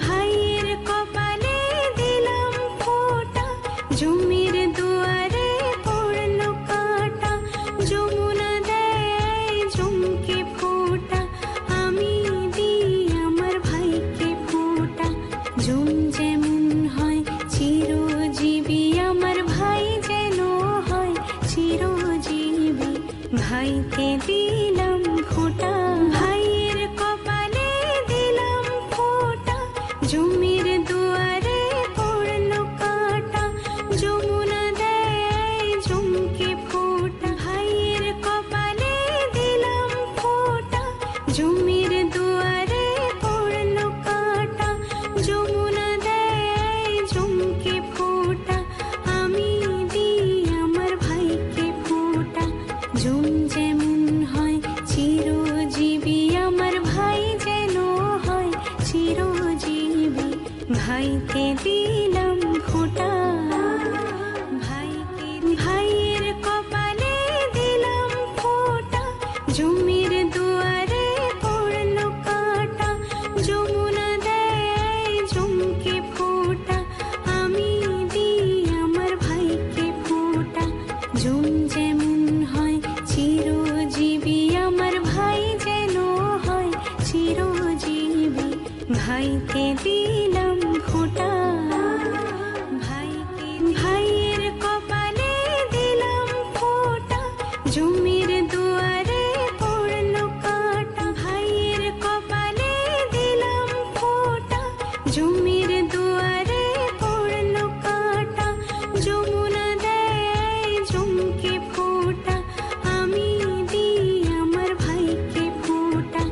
ভাইয়ের কপালে দিলাম ফোঁটা, জমির দুয়ারে পড়লো কাঁটা। যমুনা দেয় জমকে ফোঁটা, আমি দিই আমার ভাইকে ফোঁটা। জম যেমন হয় চিরজীবী, আমার ভাই যেন হয় চিরজীবী। ভাইকে দিলাম ফোঁটা, ভাইয়ের কপালে দিলাম ফোঁটা, জমির দুয়ারে পড়লো কাঁটা। যমুনা দেয় জমকে ফোঁটা, ভাইয়ের কপালে দিলাম ফোঁটা, জমির দুয়ারে পড়লো কাঁটা। যমুনা দেয় জমকে ফোঁটা, আমি দিই আমার ভাইকে ফোঁটা। জম যেমন হয় চিরজীবী, আমার ভাই যেন হয় চিরজীবী। ভাইকে দিলাম ফোঁটা, ভাইকে ভাইয়ের কপালে দিলাম ফোঁটা, জমির দুয়ারে পড়লো কাঁটা। যমুনা দেয় জমকে ফোঁটা, আমি দিই আমার ভাইকে ফোঁটা। জম যেমন হয় চিরজীবী, আমার ভাই যেন হয় চিরজীবী। ভাইকে দিলাম ফোঁটা, ভাইকে ভাইয়ের কপালে দিলাম ফোঁটা, জমির দুয়ারে পড়লো কাঁটা। ভাইয়ের কপালে দিলাম ফোঁটা, জমির দুয়ারে পড়লো কাঁটা। যমুনা দেয় জমকে ফোঁটা, আমি দিই আমার ভাইকে ফোঁটা।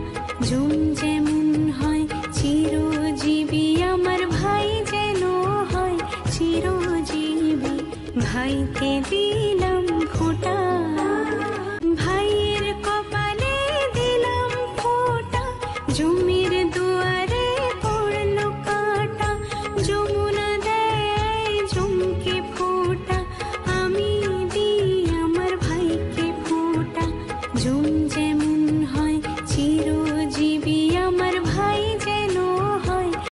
জম যেমন হয় চিরজীবী, আমার ভাই যেন হয় চিরজীবী। ভাইকে দিলাম ফোঁটা।